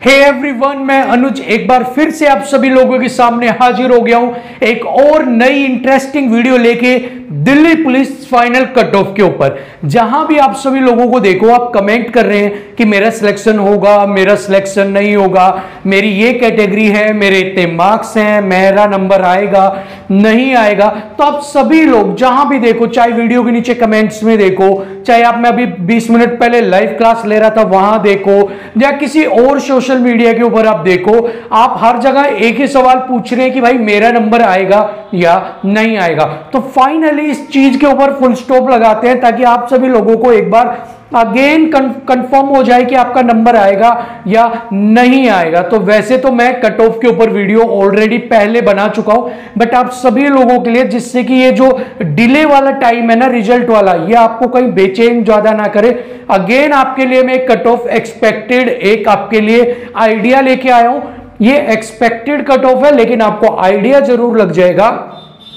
Hey everyone, मैं अनुज एक बार फिर से आप सभी लोगों के सामने हाजिर हो गया हूं एक और नई इंटरेस्टिंग वीडियो लेके Delhi police final cut off के ऊपर। जहां भी आप सभी लोगों को देखो, आप कमेंट कर रहे हैं कि मेरा सिलेक्शन होगा, मेरा सिलेक्शन नहीं होगा, मेरी ये कैटेगरी है, मेरे इतने मार्क्स हैं, मेरा नंबर आएगा नहीं आएगा। तो आप सभी लोग जहां भी देखो, चाहे वीडियो के नीचे कमेंट्स में देखो, चाहे आप मैं अभी 20 मिनट पहले लाइव क्लास ले रहा था वहां देखो, या किसी और सोशल मीडिया के ऊपर आप देखो, आप हर जगह एक ही सवाल पूछ रहे हैं कि भाई मेरा नंबर आएगा या नहीं आएगा। तो फाइनली इस चीज के ऊपर फुल स्टॉप लगाते हैं ताकि आप सभी लोगों को एक बार अगेन कंफर्म हो जाए कि आपका नंबर आएगा या नहीं आएगा। तो वैसे तो मैं कट ऑफ के ऊपर वीडियो ऑलरेडी पहले बना चुका हूं, बट आप सभी लोगों के लिए, जिससे कि ये जो डिले वाला टाइम है ना रिजल्ट वाला, ये आपको कहीं बेचैन ज्यादा ना करे, अगेन आपके लिए मैं कट ऑफ एक्सपेक्टेड एक आपके लिए आइडिया लेके आया हूं। ये एक्सपेक्टेड कट ऑफ है, लेकिन आपको आइडिया जरूर लग जाएगा,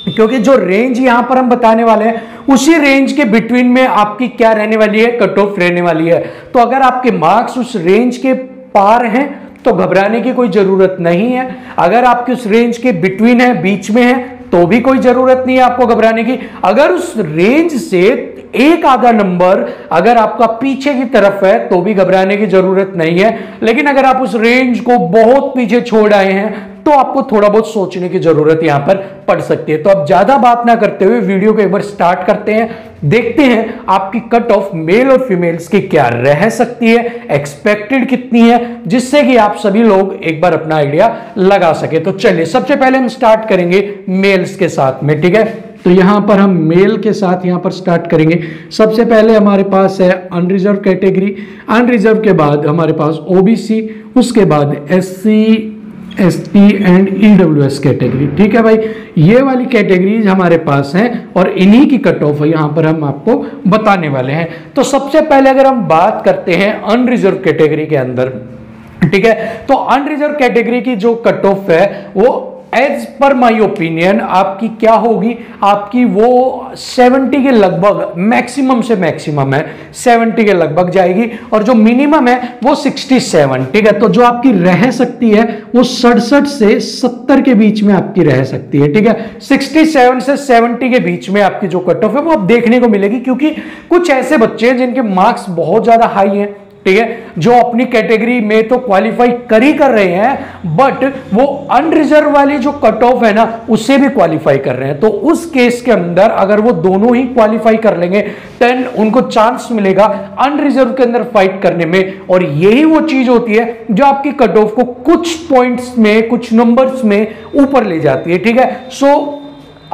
क्योंकि जो रेंज यहां पर हम बताने वाले हैं उसी रेंज के बिटवीन में आपकी क्या रहने वाली है, कट ऑफ रहने वाली है। तो अगर आपके मार्क्स उस रेंज के पार हैं तो घबराने की कोई जरूरत नहीं है। अगर आपके उस रेंज के बिटवीन है, बीच में है, तो भी कोई जरूरत नहीं है आपको घबराने की। अगर उस रेंज से एक आधा नंबर अगर आपका पीछे की तरफ है तो भी घबराने की जरूरत नहीं है। लेकिन अगर आप उस रेंज को बहुत पीछे छोड़ आए हैं तो आपको थोड़ा बहुत सोचने की जरूरत यहां पर पड़ सकती है। तो अब ज्यादा बात ना करते हुए वीडियो को एक बार स्टार्ट करते हैं, देखते हैं आपकी कट ऑफ मेल और फीमेल्स की क्या रह सकती है, एक्सपेक्टेड कितनी है, जिससे कि आप सभी लोग एक बार अपना आइडिया लगा सके। तो चलिए सबसे पहले हम स्टार्ट करेंगे मेल्स के साथ में, ठीक है। तो यहां पर हम मेल के साथ यहां पर स्टार्ट करेंगे। सबसे पहले हमारे पास है अनरिजर्व कैटेगरी, अनरिजर्व के बाद हमारे पास ओबीसी, उसके बाद SC, ST and EWS category, ठीक है भाई। ये वाली कैटेगरीज हमारे पास हैं और इन्हीं की कट ऑफ यहां पर हम आपको बताने वाले हैं। तो सबसे पहले अगर हम बात करते हैं अनरिजर्व कैटेगरी के अंदर, ठीक है, तो अनरिजर्व कैटेगरी की जो कट ऑफ है वो एज पर माई ओपिनियन आपकी क्या होगी, आपकी वो 70 के लगभग, मैक्सिमम से मैक्सिमम है 70 के लगभग जाएगी, और जो मिनिमम है वो 67, ठीक है। तो जो आपकी रह सकती है वो 67 से 70 के बीच में आपकी रह सकती है, ठीक है। 67 से 70 के बीच में आपकी जो कट ऑफ है वो आप देखने को मिलेगी, क्योंकि कुछ ऐसे बच्चे हैं जिनके मार्क्स बहुत ज्यादा हाई हैं, ठीक है, जो अपनी कैटेगरी में तो क्वालिफाई कर रहे हैं, बट वो अनरिजर्व वाली जो कट ऑफ है ना उससे भी क्वालिफाई कर रहे हैं। तो उस केस के अंदर अगर वो दोनों ही क्वालिफाई कर लेंगे देन उनको चांस मिलेगा अनरिजर्व के अंदर फाइट करने में। और यही वो चीज होती है जो आपकी कट ऑफ को कुछ पॉइंट्स में, कुछ नंबर्स में ऊपर ले जाती है, ठीक है। सो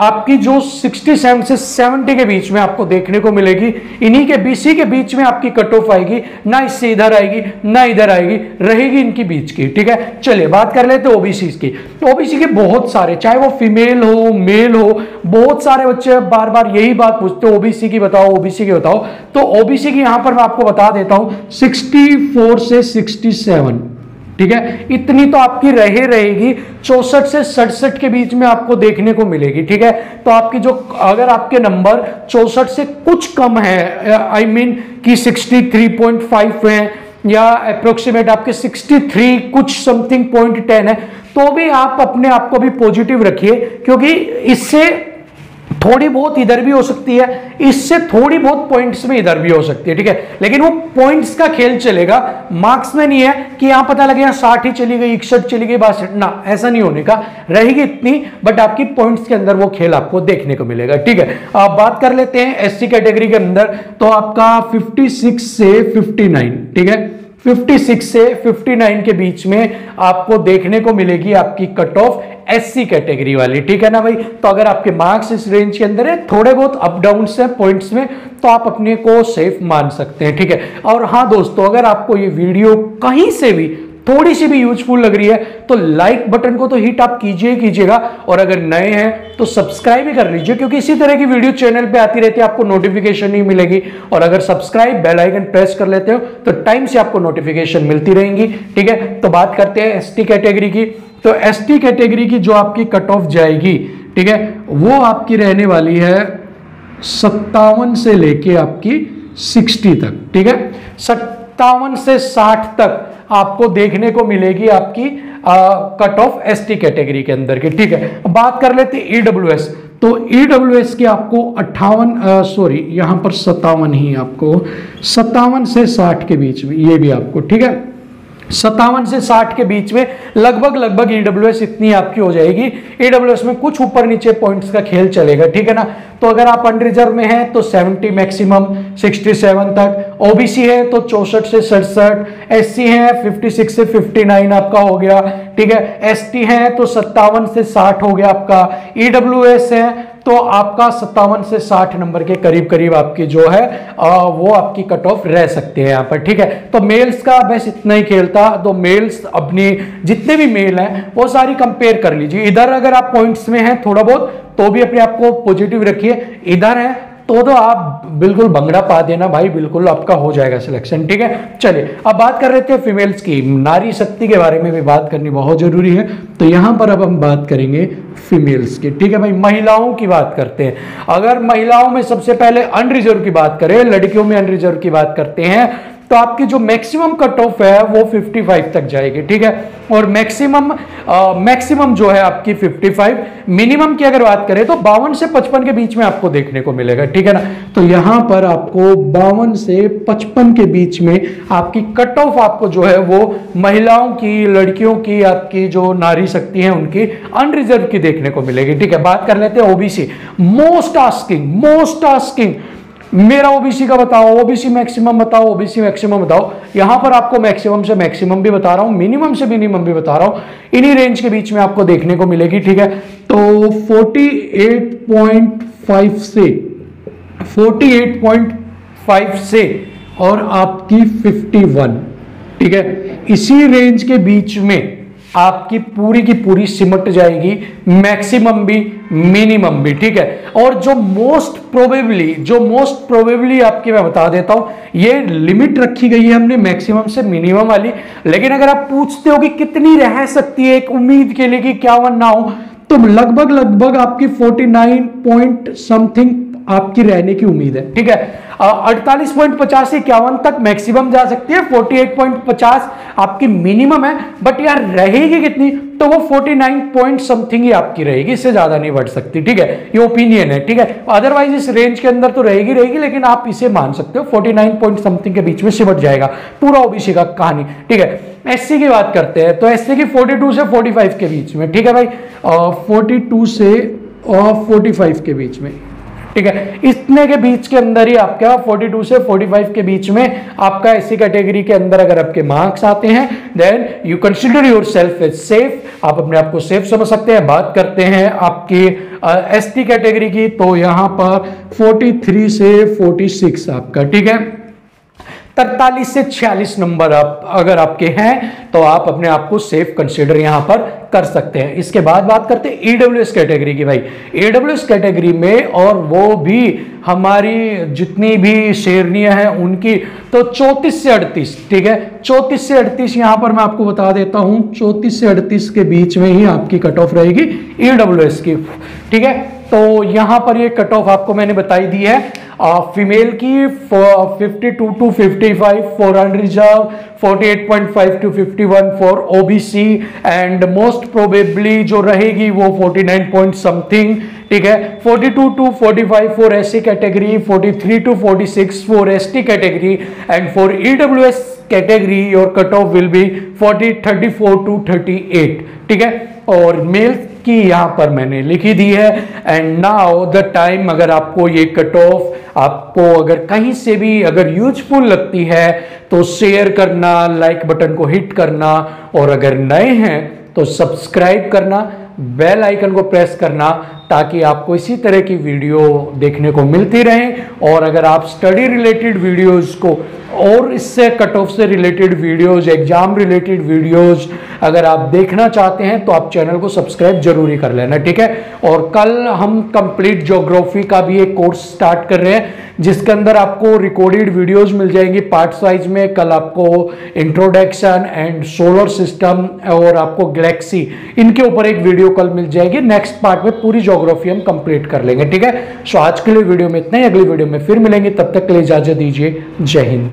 आपकी जो 67 से 70 के बीच में आपको देखने को मिलेगी, इन्हीं के बीसी के बीच में आपकी कट ऑफ आएगी, ना इससे इधर आएगी ना इधर आएगी, रहेगी इनकी बीच की, ठीक है। चलिए बात कर लेते हैं ओबीसी की। तो ओबीसी के बहुत सारे, चाहे वो फीमेल हो मेल हो, बहुत सारे बच्चे बार बार यही बात पूछते हैं, ओबीसी की बताओ, ओबीसी की बताओ। तो ओबीसी की यहां पर मैं आपको बता देता हूं 64 से 67, ठीक है, इतनी तो आपकी रहेगी। 64 से 67 के बीच में आपको देखने को मिलेगी, ठीक है। तो आपकी जो, अगर आपके नंबर 64 से कुछ कम है, आई मीन कि 63.5 है या अप्रोक्सीमेट आपके 63 कुछ समथिंग .10 है, तो भी आप अपने आप को भी पॉजिटिव रखिए, क्योंकि इससे थोड़ी बहुत इधर भी हो सकती है, इससे थोड़ी बहुत पॉइंट्स में इधर भी हो सकती है, ठीक है। लेकिन वो पॉइंट्स का खेल चलेगा, मार्क्स में नहीं है कि यहां पता लगे 60 ही चली गई, 61 चली गई, 62 ना, ऐसा नहीं होने का, रहेगी इतनी, बट आपकी पॉइंट्स के अंदर वो खेल आपको देखने को मिलेगा, ठीक है। अब बात कर लेते हैं एससी कैटेगरी के अंदर। तो आपका 56 से 59, ठीक है, 56 से 59 के बीच में आपको देखने को मिलेगी आपकी कट ऑफ एससी कैटेगरी वाली, ठीक है ना भाई। तो अगर आपके मार्क्स इस रेंज के अंदर है, थोड़े बहुत अप डाउन से पॉइंट्स में, तो आप अपने को सेफ मान सकते हैं, ठीक है। और हाँ दोस्तों, अगर आपको ये वीडियो कहीं से भी थोड़ी सी भी यूजफुल लग रही है तो लाइक बटन को तो हिट आप कीजिएगा, और अगर नए हैं तो सब्सक्राइब भी कर लीजिए, क्योंकि इसी तरह की वीडियो चैनल पे आती रहती है, आपको नोटिफिकेशन नहीं मिलेगी। और अगर सब्सक्राइब, बेल आइकन प्रेस कर लेते हो तो टाइम से आपको नोटिफिकेशन मिलती रहेंगी, ठीक है। तो बात करते हैं एसटी कैटेगरी की। तो एसटी कैटेगरी की जो आपकी कट ऑफ जाएगी, ठीक है, वो आपकी रहने वाली है 57 से लेके आपकी 60 तक, ठीक है। 57 से 60 तक आपको देखने को मिलेगी आपकी कट ऑफ एसटी कैटेगरी के अंदर की। ठीक है, बात कर लेते हैं ईडब्ल्यूएस। तो ईडब्ल्यूएस की आपको 57 ही आपको 57 से 60 के बीच में, ये भी आपको ठीक है 57 से 60 के बीच में लगभग ईडब्ल्यूएस इतनी आपकी हो जाएगी। ईडब्ल्यूएस में कुछ ऊपर नीचे पॉइंट्स का खेल चलेगा, ठीक है ना। तो अगर आप अनरिजर्व में हैं तो 70 मैक्सिमम 67 तक, ओबीसी है तो 64 से 67, एससी है 56 से 59 आपका हो गया, ठीक है। एसटी है तो 57 से 60 हो गया आपका। ईडब्ल्यूएस है तो आपका 57 से 60 नंबर के करीब करीब आपकी जो है वो आपकी कट ऑफ रह सकते हैं यहाँ पर, ठीक है। तो मेल्स का बस इतना ही खेल था। तो मेल्स अपनी जितने भी मेल हैं वो सारी कंपेयर कर लीजिए। इधर अगर आप पॉइंट्स में हैं थोड़ा बहुत तो भी अपने आप को पॉजिटिव रखिए, इधर है तो आप बिल्कुल भंगड़ा पा देना भाई, बिल्कुल आपका हो जाएगा सिलेक्शन, ठीक है। चलिए अब बात कर रहे थे फीमेल्स की, नारी शक्ति के बारे में भी बात करनी बहुत जरूरी है। तो यहां पर अब हम बात करेंगे फीमेल्स की, ठीक है भाई। महिलाओं की बात करते हैं। अगर महिलाओं में सबसे पहले अनरिजर्व की बात करें, लड़कियों में अनरिजर्व की बात करते हैं, तो आपकी जो मैक्सिमम कट ऑफ है वो 55 तक जाएगी, ठीक है। और मैक्सिमम जो है आपकी 55, मिनिमम की अगर बात करें तो 52 से 55 के बीच में आपको देखने को मिलेगा, ठीक है ना। तो यहां पर आपको 52 से 55 के बीच में आपकी कट ऑफ आपको जो है वो महिलाओं की, लड़कियों की, आपकी जो नारी शक्ति है उनकी अनरिजर्व की देखने को मिलेगी, ठीक है। बात कर लेते हैं ओबीसी। मोस्ट आस्किंग मेरा ओबीसी का बताओ, ओबीसी मैक्सिमम बताओ, ओबीसी मैक्सिमम बताओ। यहां पर आपको मैक्सिमम से मैक्सिमम भी बता रहा हूं, मिनिमम से मिनिमम भी बता रहा हूं, इन्हीं रेंज के बीच में आपको देखने को मिलेगी, ठीक है। तो 48.5 से और आपकी 51, ठीक है, इसी रेंज के बीच में आपकी पूरी की पूरी सिमट जाएगी, मैक्सिमम भी मिनिमम भी, ठीक है। और जो मोस्ट प्रोबेबली आपकी मैं बता देता हूं, ये लिमिट रखी गई है हमने मैक्सिमम से मिनिमम वाली। लेकिन अगर आप पूछते हो कि कितनी रह सकती है एक उम्मीद के लिए कि 51 ना हो, तो लगभग आपकी 49 पॉइंट समथिंग आपकी रहने की उम्मीद है, ठीक है। 48.50 से 51 तक मैक्सिमम जा सकती है, 48.50 आपकी मिनिमम है। बट यार रहेगी कितनी, तो वो 49 पॉइंट समथिंग ही आपकी रहेगी, इससे ज्यादा नहीं बढ़ सकती, ठीक है। ये ओपिनियन है, ठीक है। अदरवाइज इस रेंज के अंदर तो रहेगी, लेकिन आप इसे मान सकते हो 49 पॉइंट समथिंग के बीच में सिमट जाएगा पूरा ओबीसी का कहानी, ठीक है। एससी की बात करते हैं तो एससी की 42 से 45 के बीच में, ठीक है भाई, 42 से 45 के बीच में, ठीक है। इतने के बीच के अंदर ही आपका 42 से 45 के बीच में आपका एससी कैटेगरी के अंदर अगर आपके मार्क्स आते हैं, then you consider yourself as safe, आप अपने आप को सेफ समझ सकते हैं। बात करते हैं आपकी एसटी कैटेगरी की, तो यहां पर 43 से 46 आपका, ठीक है। 43 से 46 नंबर आप अगर आपके हैं तो आप अपने आप को सेफ कंसीडर यहां पर कर सकते हैं। इसके बाद बात करते हैं ईडब्ल्यूएस कैटेगरी की भाई। ईडब्ल्यूएस कैटेगरी में और वो भी हमारी जितनी भी शेरनियां हैं उनकी, तो 34 से 38, ठीक है। 34 से 38 यहां पर मैं आपको बता देता हूं, 34 से 38 के बीच में ही आपकी कट ऑफ रहेगी ईडब्ल्यूएस की, ठीक है। तो यहां पर ये कट ऑफ आपको मैंने बताई दी है। फीमेल की 52 to 55 for unreserved, 48.5 to 51 for OBC, and most probably जो रहेगी वो 49 पॉइंट समथिंग, ठीक है। 42 to 45 for SC category, 43 to 46 for ST category, and for EWS category your cut off will be 34 to 38, ठीक है। और मेल की यहां पर मैंने लिखी दी है। एंड नाउ द टाइम, अगर आपको ये कट ऑफ आपको अगर कहीं से भी अगर यूजफुल लगती है तो शेयर करना, लाइक बटन को हिट करना, और अगर नए हैं तो सब्सक्राइब करना, बेल आइकन को प्रेस करना, ताकि आपको इसी तरह की वीडियो देखने को मिलती रहे। और अगर आप स्टडी रिलेटेड वीडियोस को और इससे कट ऑफ से related videos, exam related videos अगर आप देखना चाहते हैं तो आप चैनल को सब्सक्राइब जरूरी कर लेना, ठीक है। और कल हम कंप्लीट ज्योग्राफी का भी एक कोर्स स्टार्ट कर रहे हैं जिसके अंदर आपको रिकॉर्डेड वीडियोस मिल जाएंगी पार्ट साइज में। कल आपको इंट्रोडक्शन एंड सोलर सिस्टम और आपको गैलेक्सी, इनके ऊपर एक वीडियो कल मिल जाएगी। नेक्स्ट पार्ट में पूरी ज्योग्राफी हम कंप्लीट कर लेंगे, ठीक है। सो आज के लिए वीडियो में इतना ही, अगली वीडियो में फिर मिलेंगे, तब तक के लिए इजाजत दीजिए। जय हिंद।